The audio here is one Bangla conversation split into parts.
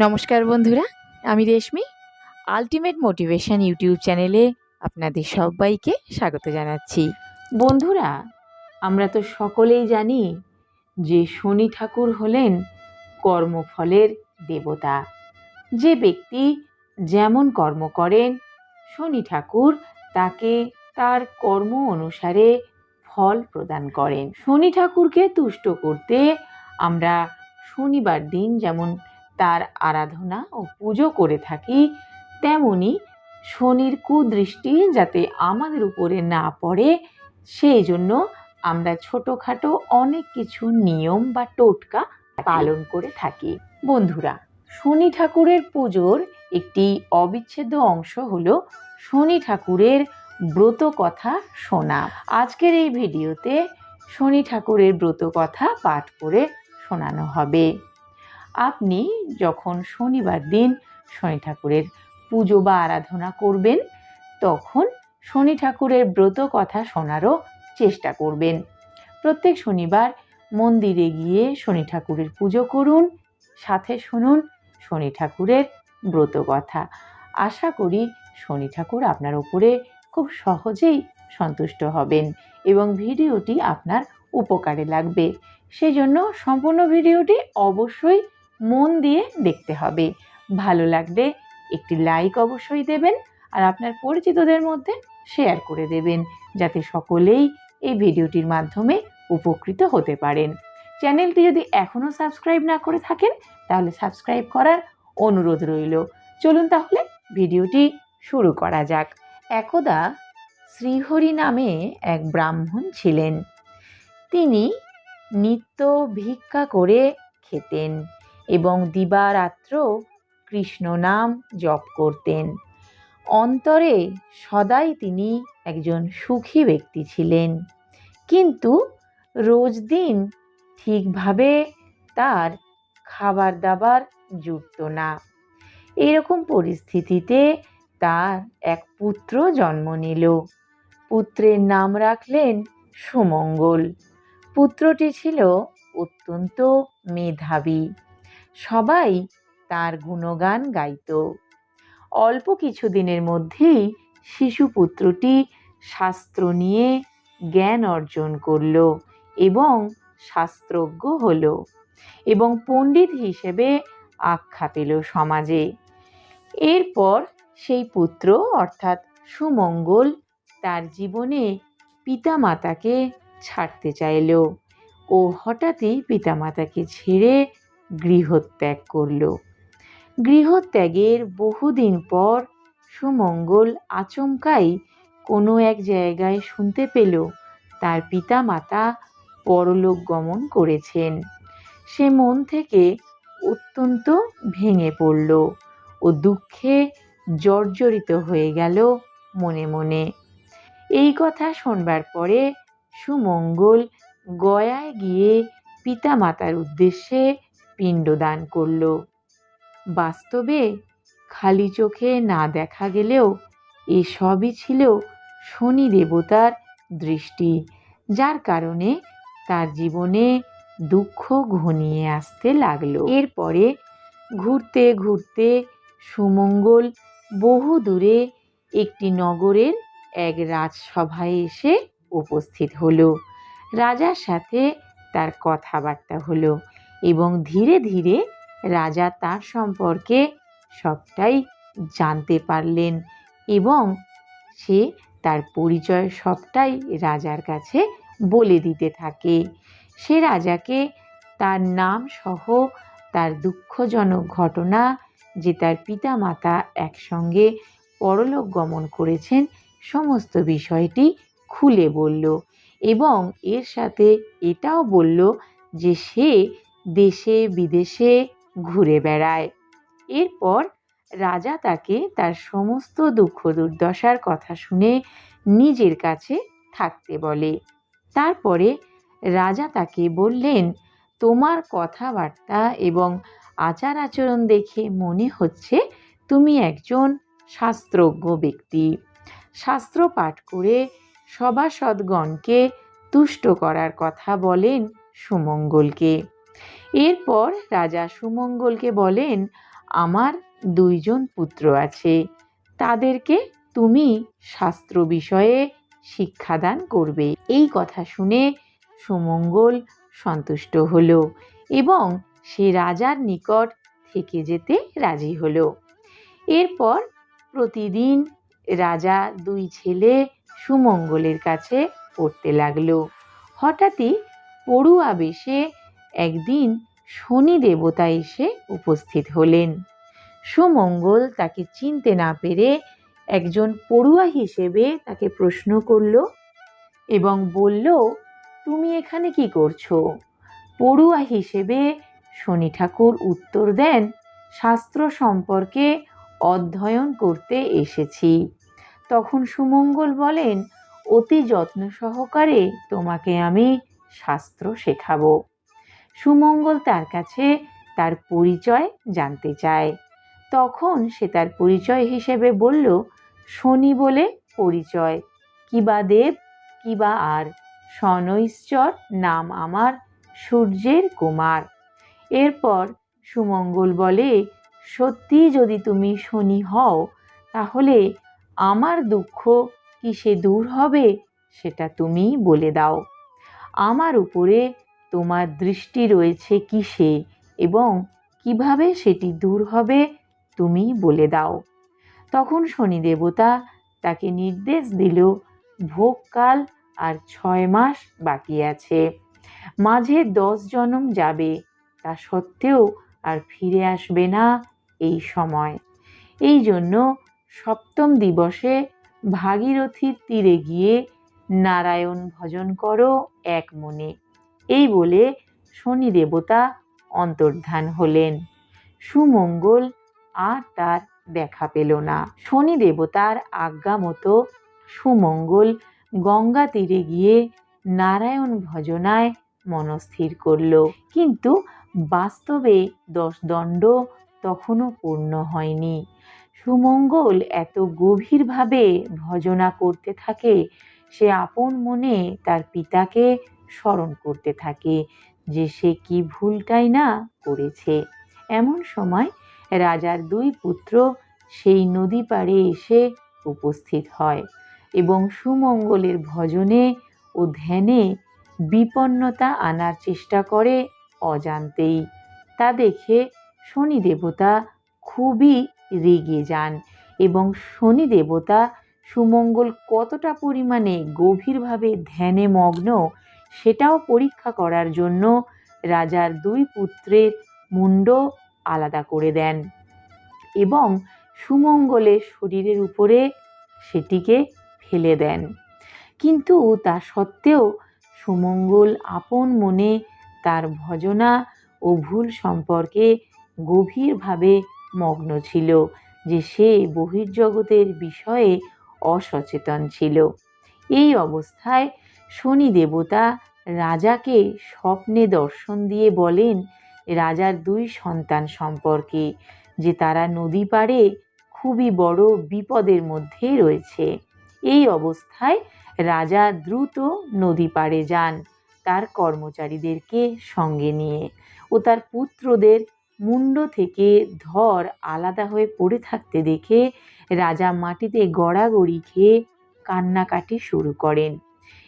নমস্কার বন্ধুরা, আমি রেশমি। আল্টিমেট মোটিভেশন ইউটিউব চ্যানেলে আপনাদের সবাইকে স্বাগত জানাচ্ছি। বন্ধুরা, আমরা তো সকলেই জানি যে শনি ঠাকুর হলেন কর্মফলের দেবতা। যে ব্যক্তি যেমন কর্ম করেন, শনি ঠাকুর তাকে তার কর্ম অনুসারে ফল প্রদান করেন। শনি ঠাকুরকে তুষ্ট করতে আমরা শনিবার দিন যেমন তার আরাধনা ও পুজো করে থাকি, তেমনি শনির কুদৃষ্টি যাতে আমাদের উপরে না পড়ে সেই জন্য আমরা ছোটোখাটো অনেক কিছু নিয়ম বা টোটকা পালন করে থাকি। বন্ধুরা, শনি ঠাকুরের পুজোর একটি অবিচ্ছেদ্য অংশ হলো শনি ঠাকুরের ব্রত কথা শোনা। আজকের এই ভিডিওতে শনি ঠাকুরের ব্রত কথা পাঠ করে শোনানো হবে। আপনি যখন শনিবার দিন শনি ঠাকুরের পুজো বা আরাধনা করবেন, তখন শনি ঠাকুরের ব্রত কথা শোনারও চেষ্টা করবেন। প্রত্যেক শনিবার মন্দিরে গিয়ে শনি ঠাকুরের পুজো করুন, সাথে শুনুন শনি ঠাকুরের ব্রত কথা। আশা করি শনি ঠাকুর আপনার উপরে খুব সহজেই সন্তুষ্ট হবেন এবং ভিডিওটি আপনার উপকারে লাগবে। সেই জন্য সম্পূর্ণ ভিডিওটি অবশ্যই মন দিয়ে দেখতে হবে। ভালো লাগলে একটি লাইক অবশ্যই দেবেন আর আপনার পরিচিতদের মধ্যে শেয়ার করে দেবেন, যাতে সকলেই এই ভিডিওটির মাধ্যমে উপকৃত হতে পারেন। চ্যানেলটি যদি এখনও সাবস্ক্রাইব না করে থাকেন তাহলে সাবস্ক্রাইব করার অনুরোধ রইল। চলুন তাহলে ভিডিওটি শুরু করা যাক। একদা শ্রীহরি নামে এক ব্রাহ্মণ ছিলেন। তিনি নিত্য ভিক্ষা করে খেতেন এবং দিবারাত্র কৃষ্ণ নাম জপ করতেন। অন্তরে সদাই তিনি একজন সুখী ব্যক্তি ছিলেন, কিন্তু রোজ দিন ঠিকভাবে তার খাবার দাবার জুটত না। এরকম পরিস্থিতিতে তার এক পুত্র জন্ম নিল। পুত্রের নাম রাখলেন সুমঙ্গল। পুত্রটি ছিল অত্যন্ত মেধাবী। সবাই তার গুণগান গাইত। অল্প কিছুদিনের মধ্যেই শিশুপুত্রটি শাস্ত্র নিয়ে জ্ঞান অর্জন করল এবং শাস্ত্রজ্ঞ হল এবং পণ্ডিত হিসেবে আখ্যা পেল সমাজে। এরপর সেই পুত্র অর্থাৎ সুমঙ্গল তার জীবনে পিতামাতাকে ছাড়তে চাইল ও হঠাৎই পিতামাতাকে ছেড়ে গৃহত্যাগ করল। গৃহত্যাগের বহুদিন পর সুমঙ্গল আচমকাই কোনো এক জায়গায় শুনতে পেল তার পিতামাতা পরলোক গমন করেছেন। সে মন থেকে অত্যন্ত ভেঙে পড়ল ও দুঃখে জর্জরিত হয়ে গেল মনে মনে। এই কথা শোনবার পরে সুমঙ্গল গয়ায় গিয়ে পিতামাতার উদ্দেশ্যে পিণ্ডদান করল। বাস্তবে খালি চোখে না দেখা গেলেও এসবই ছিল শনি দেবতার দৃষ্টি, যার কারণে তার জীবনে দুঃখ ঘনিয়ে আসতে লাগলো। এরপরে ঘুরতে ঘুরতে সুমঙ্গল বহু দূরে একটি নগরের এক রাজসভায় এসে উপস্থিত হলো। রাজার সাথে তার কথাবার্তা হলো এবং ধীরে ধীরে রাজা তার সম্পর্কে সবটাই জানতে পারলেন এবং সে তার পরিচয় সবটাই রাজার কাছে বলে দিতে থাকে। সে রাজাকে তার নাম সহ তার দুঃখজনক ঘটনা, যে তার পিতামাতা একসঙ্গে পরলোক গমন করেছেন, সমস্ত বিষয়টি খুলে বলল এবং এর সাথে এটাও বলল যে সে দেশে বিদেশে ঘুরে বেড়ায়। এরপর রাজা তাকে তার সমস্ত দুঃখ দুর্দশার কথা শুনে নিজের কাছে থাকতে বলে। তারপরে রাজা তাকে বললেন, তোমার কথাবার্তা এবং আচার আচরণ দেখে মনে হচ্ছে তুমি একজন শাস্ত্রজ্ঞ ব্যক্তি। শাস্ত্র পাঠ করে সভাসদগণকে তুষ্ট করার কথা বলেন সুমঙ্গলকে। এরপর রাজা সুমঙ্গলকে বলেন, আমার 2 জন পুত্র আছে, তাদেরকে তুমি শাস্ত্র বিষয়ে শিক্ষাদান করবে। এই কথা শুনে সুমঙ্গল সন্তুষ্ট হলো এবং সে রাজার নিকট থেকে যেতে রাজি হলো। এরপর প্রতিদিন রাজা 2 ছেলে সুমঙ্গলের কাছে পড়তে লাগলো। হঠাৎই পড়ুয়া বেশে একদিন শনি দেবতা এসে উপস্থিত হলেন। সুমঙ্গল তাকে চিনতে না পেরে একজন পড়ুয়া হিসেবে তাকে প্রশ্ন করল এবং বলল, তুমি এখানে কি করছো? পড়ুয়া হিসেবে শনি ঠাকুর উত্তর দেন, শাস্ত্র সম্পর্কে অধ্যয়ন করতে এসেছি। তখন সুমঙ্গল বলেন, অতি যত্ন সহকারে তোমাকে আমি শাস্ত্র শেখাবো। সুমঙ্গল তার কাছে তার পরিচয় জানতে চায়। তখন সে তার পরিচয় হিসেবে বলল, শনি বলে পরিচয়, কিবা দেব কিবা আর, শনৈশ্চর নাম আমার, সূর্যের কুমার। এরপর সুমঙ্গল বলে, সত্যি যদি তুমি শনি হও তাহলে আমার দুঃখ কিসে দূর হবে সেটা তুমি বলে দাও। আমার উপরে তোমার দৃষ্টি রয়েছে কিসে এবং কিভাবে সেটি দূর হবে তুমি বলে দাও। তখন শনি দেবতা তাকে নির্দেশ দিল, ভোগকাল আর 6 মাস বাকি আছে, মাঝে 10 জনম যাবে, তা সত্ত্বেও আর ফিরে আসবে না এই সময়। এই জন্য 7ম দিবসে ভাগীরথীর তীরে গিয়ে নারায়ণ ভজন করো এক মনে। এই বলে শনি দেবতা অন্তর্ধান হলেন। সুমঙ্গল আর তার দেখা পেল না। শনি দেবতার আজ্ঞা মতো সুমঙ্গল গঙ্গা তীরে গিয়ে নারায়ণ ভজনায় মনস্থির করল। কিন্তু বাস্তবে 10 দণ্ড তখনও পূর্ণ হয়নি। সুমঙ্গল এত গভীরভাবে ভজনা করতে থাকে, সে আপন মনে তার পিতাকে স্মরণ করতে থাকে যে সে কি ভুলটাই না করেছে। এমন সময় রাজার 2 পুত্র সেই নদী পাড়ে এসে উপস্থিত হয় এবং সুমঙ্গলের ভজনে ও ধ্যানে বিপন্নতা আনার চেষ্টা করে অজান্তেই। তা দেখে শনি দেবতা খুবই রেগে যান এবং শনি দেবতা সুমঙ্গল কতটা পরিমাণে গভীরভাবে ধ্যানে মগ্ন সেটাও পরীক্ষা করার জন্য রাজার 2 পুত্রের মুন্ড আলাদা করে দেন এবং সুমঙ্গলের শরীরের উপরে সেটিকে ফেলে দেন। কিন্তু তা সত্ত্বেও সুমঙ্গল আপন মনে তার ভজনা ও ভুল সম্পর্কে গভীরভাবে মগ্ন ছিল যে সে বহির্জগতের বিষয়ে অসচেতন ছিল। এই অবস্থায় শনি দেবতা রাজাকে স্বপ্নে দর্শন দিয়ে বলেন রাজার 2 সন্তান সম্পর্কে, যে তারা নদী পাড়ে খুবই বড় বিপদের মধ্যে রয়েছে। এই অবস্থায় রাজা দ্রুত নদী পাড়ে যান তার কর্মচারীদেরকে সঙ্গে নিয়ে ও তার পুত্রদের মুন্ড থেকে ধর আলাদা হয়ে পড়ে থাকতে দেখে রাজা মাটিতে গড়াগড়ি খেয়ে কান্নাকাটি শুরু করেন।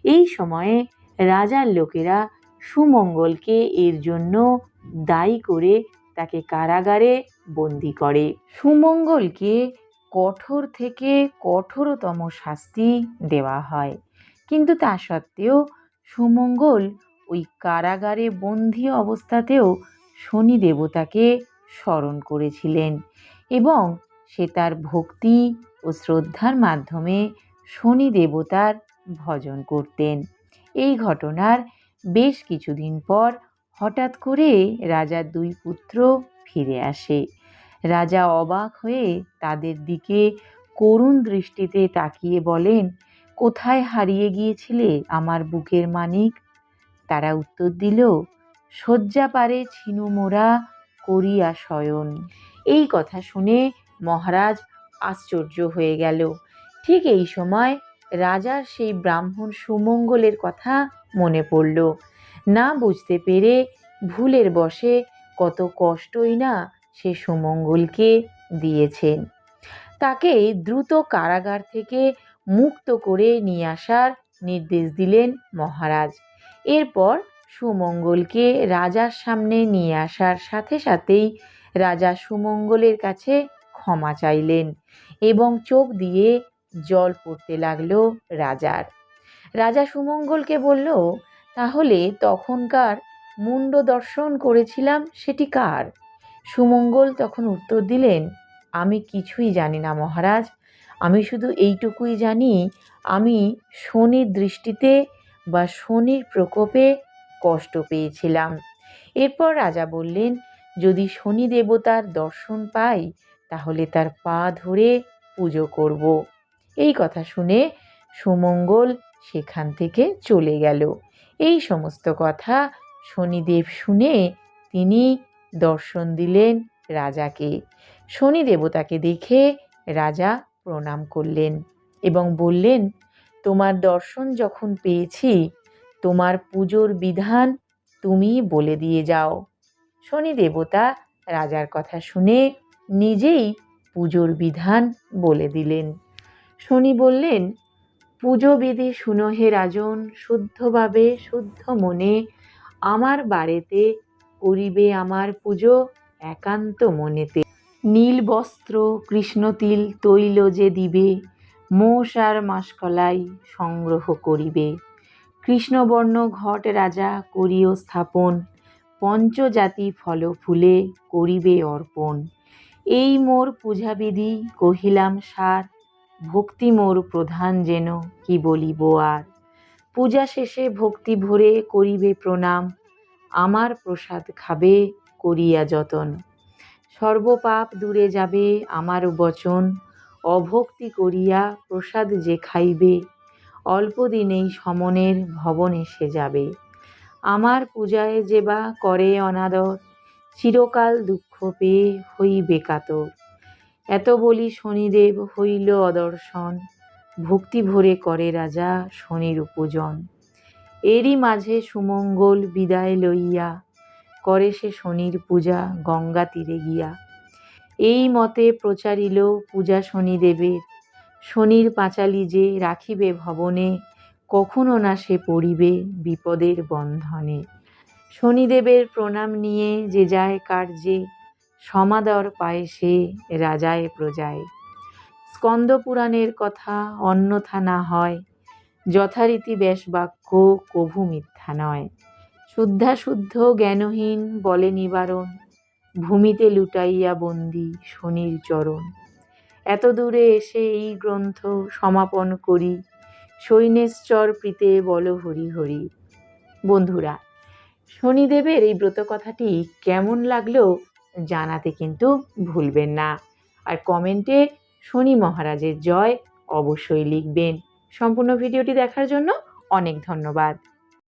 এই সময়ে রাজার লোকেরা সুমঙ্গলকে এর জন্য দায়ী করে তাকে কারাগারে বন্দি করে। সুমঙ্গলকে কঠোর থেকে কঠোরতম শাস্তি দেওয়া হয়, কিন্তু তা সত্ত্বেও সুমঙ্গল ওই কারাগারে বন্দি অবস্থাতেও শনি দেবতাকে স্মরণ করেছিলেন এবং সে তার ভক্তি ও শ্রদ্ধার মাধ্যমে শনি দেবতার ভজন করতেন। এই ঘটনার বেশ কিছুদিন পর হঠাৎ করে রাজার 2 পুত্র ফিরে আসে। রাজা অবাক হয়ে তাদের দিকে করুণ দৃষ্টিতে তাকিয়ে বলেন, কোথায় হারিয়ে গিয়েছিলে আমার বুকের মানিক? তারা উত্তর দিল, শয্যা পারে ছিনু মোরা করিয়া শয়ন। এই কথা শুনে মহারাজ আশ্চর্য হয়ে গেল। ঠিক এই সময় রাজার সেই ব্রাহ্মণ সুমঙ্গলের কথা মনে পড়ল। না বুঝতে পেরে ভুলের বশে কত কষ্টই না সে সুমঙ্গলকে দিয়েছেন। তাকে দ্রুত কারাগার থেকে মুক্ত করে নিয়ে আসার নির্দেশ দিলেন মহারাজ। এরপর সুমঙ্গলকে রাজার সামনে নিয়ে আসার সাথে সাথেই রাজা সুমঙ্গলের কাছে ক্ষমা চাইলেন এবং চোখ দিয়ে জল পড়তে লাগলো রাজার। রাজা সুমঙ্গলকে বলল, তাহলে তখনকার মুণ্ড দর্শন করেছিলাম সেটি কার? সুমঙ্গল তখন উত্তর দিলেন, আমি কিছুই জানি না মহারাজ, আমি শুধু এইটুকুই জানি আমি শনির দৃষ্টিতে বা শনির প্রকোপে কষ্ট পেয়েছিলাম। এরপর রাজা বললেন, যদি শনি দেবতার দর্শন পাই তাহলে তার পা ধরে পুজো করব। এই কথা শুনে সুমঙ্গল সেখান থেকে চলে গেল। এই সমস্ত কথা শনিদেব শুনে তিনি দর্শন দিলেন রাজাকে। শনি দেবতাকে দেখে রাজা প্রণাম করলেন এবং বললেন, তোমার দর্শন যখন পেয়েছি তোমার পুজোর বিধান তুমি বলে দিয়ে যাও। শনি দেবতা রাজার কথা শুনে নিজেই পুজোর বিধান বলে দিলেন। শনি বললেন, পুজো বিধি শুনো হে রাজন, শুদ্ধভাবে শুদ্ধ মনে আমার বাড়িতে করিবে আমার পুজো একান্ত মনেতে। নীল বস্ত্র কৃষ্ণতিল তৈল যে দিবে, মোষ আর মাসকলাই সংগ্রহ করিবে। কৃষ্ণবর্ণ ঘট রাজা করিও স্থাপন, পঞ্চজাতি ফল ফুলে করিবে অর্পণ। এই মোর পূজাবিধি কহিলাম সার, ভক্তি মোর প্রধান যেন কি বলিব আর। পূজা শেষে ভক্তি ভরে করিবে প্রণাম, আমার প্রসাদ খাবে করিয়া যতন। সর্বপাপ দূরে যাবে আমার বচন, অভক্তি করিয়া প্রসাদ যে খাইবে, অল্প দিনেই সমনের ভবন এসে যাবে। আমার পূজায় যে বা করে অনাদর, চিরকাল দুঃখ পেয়ে হইবে কাতর। এত বলি শনিদেব হইল অদর্শন, ভক্তি ভরে করে রাজা শনির পূজন। এরই মাঝে সুমঙ্গল বিদায় লইয়া করে সে শনির পূজা গঙ্গা তীরে গিয়া। এই মতে প্রচারিল পূজা শনিদেবের, শনির পাঁচালি যে রাখিবে ভবনে, কখনো না সে পড়িবে বিপদের বন্ধনে। শনিদেবের প্রণাম নিয়ে যে যায় কার্যে, সমাদর পায় সে রাজায় প্রজায়। স্কন্দ পুরাণের কথা অন্যথা না হয়, যথারীতি ব্যাসবাক্য কভু মিথ্যা নয়। শুদ্ধাশুদ্ধ জ্ঞানহীন বলে নিবারণ, ভূমিতে লুটাইয়া বন্দি শনির চরণ। এত দূরে এসে এই গ্রন্থ সমাপন করি, শৈনেশ্বর প্রীতে বল হরি হরি। বন্ধুরা, শনিদেবের এই ব্রত কথাটি কেমন লাগলো জানাতে কিন্তু ভুলবেন না। আর কমেন্টে শনি মহারাজের জয় অবশ্যই লিখবেন। সম্পূর্ণ ভিডিওটি দেখার জন্য অনেক ধন্যবাদ।